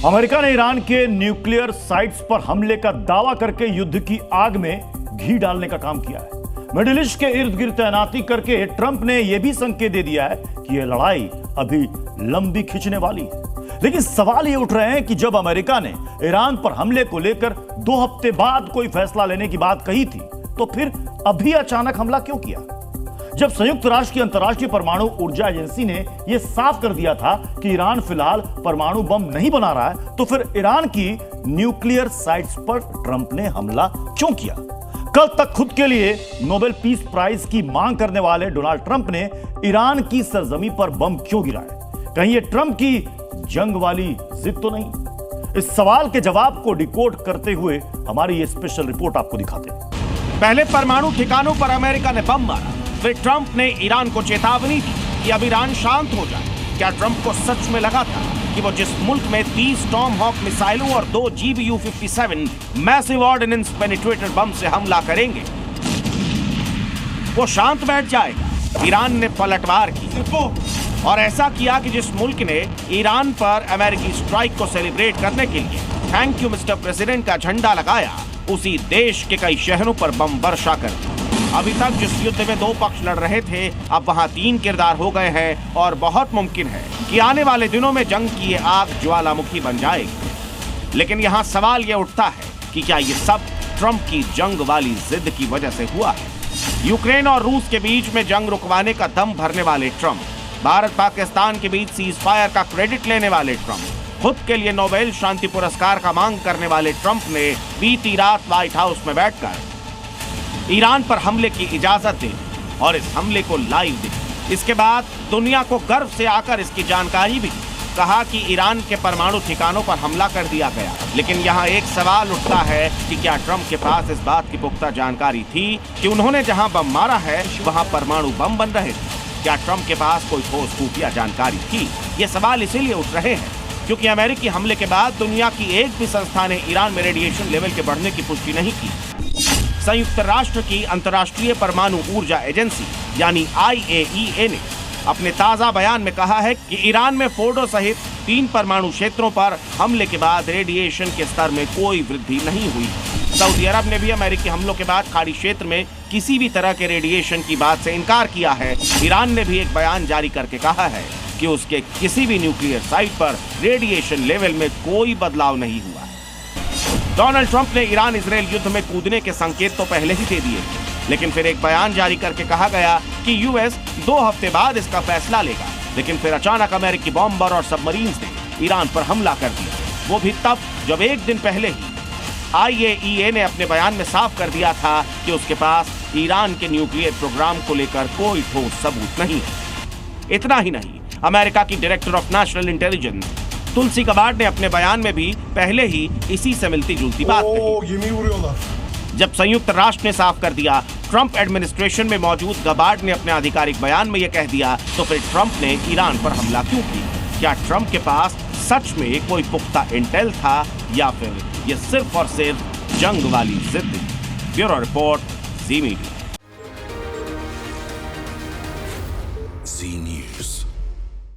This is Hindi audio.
अमेरिका ने ईरान के न्यूक्लियर साइट्स पर हमले का दावा करके युद्ध की आग में घी डालने का काम किया है। मिडिल ईस्ट के इर्द गिर्द तैनाती करके ट्रंप ने यह भी संकेत दे दिया है कि यह लड़ाई अभी लंबी खिंचने वाली है। लेकिन सवाल ये उठ रहे हैं कि जब अमेरिका ने ईरान पर हमले को लेकर 2 हफ्ते बाद कोई फैसला लेने की बात कही थी, तो फिर अभी अचानक हमला क्यों किया? जब संयुक्त राष्ट्र की अंतर्राष्ट्रीय परमाणु ऊर्जा एजेंसी ने यह साफ कर दिया था कि ईरान फिलहाल परमाणु बम नहीं बना रहा है, तो फिर ईरान की न्यूक्लियर साइट्स पर ट्रंप ने हमला क्यों किया? कल तक खुद के लिए नोबेल पीस प्राइज की मांग करने वाले डोनाल्ड ट्रंप ने ईरान की सरजमी पर बम क्यों गिराए? कहीं ये ट्रंप की जंग वाली जिद तो नहीं? इस सवाल के जवाब को डिकोड करते हुए हमारी ये स्पेशल रिपोर्ट आपको दिखाते हैं। पहले परमाणु ठिकानों पर अमेरिका ने बम मारा, फिर ट्रंप ने ईरान को चेतावनी दी कि अब ईरान शांत हो जाए। क्या ट्रंप को सच में लगा था कि वो जिस मुल्क में 30 टॉम हॉक मिसाइलों और 2 GBU-57 मैसिव ऑर्डिनेंस पेनिट्रेटर बम से हमला करेंगे, वो शांत बैठ जाएगा? ईरान ने पलटवार की और ऐसा किया कि जिस मुल्क ने ईरान पर अमेरिकी स्ट्राइक को सेलिब्रेट करने के लिए थैंक यू मिस्टर प्रेसिडेंट का झंडा लगाया, उसी देश के कई शहरों पर बम वर्षा कर दी। अभी तक जिस युद्ध में 2 पक्ष लड़ रहे थे, अब वहां 3 किरदार हो गए हैं और बहुत मुमकिन है कि आने वाले दिनों में जंग की ये आग ज्वालामुखी बन जाएगी। लेकिन यहाँ सवाल ये उठता है कि क्या ये सब ट्रंप की जंग वाली जिद की वजह से हुआ है? यूक्रेन और रूस के बीच में जंग रुकवाने का दम भरने वाले ट्रंप, भारत पाकिस्तान के बीच सीज फायर का क्रेडिट लेने वाले ट्रंप, खुद के लिए नोबेल शांति पुरस्कार का मांग करने वाले ट्रंप ने बीती रात व्हाइट हाउस में बैठकर ईरान पर हमले की इजाजत दी और इस हमले को लाइव देखा। इसके बाद दुनिया को गर्व से आकर इसकी जानकारी भी कहा कि ईरान के परमाणु ठिकानों पर हमला कर दिया गया। लेकिन यहाँ एक सवाल उठता है कि क्या ट्रंप के पास इस बात की पुख्ता जानकारी थी कि उन्होंने जहां बम मारा है वहां परमाणु बम बन रहे थे? क्या ट्रंप के पास कोई ठोस खुफिया जानकारी थी? ये सवाल इसीलिए उठ रहे हैं क्योंकि अमेरिकी हमले के बाद दुनिया की एक भी संस्था ने ईरान में रेडिएशन लेवल के बढ़ने की पुष्टि नहीं की। संयुक्त राष्ट्र की अंतर्राष्ट्रीय परमाणु ऊर्जा एजेंसी यानी IAEA ने अपने ताजा बयान में कहा है कि ईरान में फोर्डो सहित 3 परमाणु क्षेत्रों पर हमले के बाद रेडिएशन के स्तर में कोई वृद्धि नहीं हुई। सऊदी अरब ने भी अमेरिकी हमलों के बाद खाड़ी क्षेत्र में किसी भी तरह के रेडिएशन की बात से इनकार किया है। ईरान ने भी एक बयान जारी करके कहा है कि उसके किसी भी न्यूक्लियर साइट पर रेडिएशन लेवल में कोई बदलाव नहीं हुआ है। डोनाल्ड ट्रंप ने ईरान इजरायल युद्ध में कूदने के संकेत तो पहले ही दे दिए, लेकिन फिर एक बयान जारी करके कहा गया कि यूएस 2 हफ्ते बाद इसका फैसला लेगा। लेकिन फिर अचानक अमेरिकी बॉम्बर और सबमरीन्स ने ईरान पर हमला कर दिया, वो भी तब जब एक दिन पहले ही IAEA ने अपने बयान में साफ कर दिया था कि उसके पास ईरान के न्यूक्लियर प्रोग्राम को लेकर कोई ठोस सबूत नहीं है। इतना ही नहीं, अमेरिका की director of national intelligence Tulsi Gabbard ने अपने बयान में भी पहले ही इसी से मिलती जुलती बात कही। जब संयुक्त राष्ट्र ने साफ कर दिया, ट्रंप एडमिनिस्ट्रेशन में मौजूद गबार्ड ने अपने आधिकारिक बयान में यह कह दिया, तो फिर ट्रंप ने ईरान पर हमला क्यों किया? क्या ट्रंप के पास सच में कोई पुख्ता इंटेल था या फिर यह सिर्फ और सिर्फ जंग वाली जिद? ब्यूरो रिपोर्ट, जी मीडिया।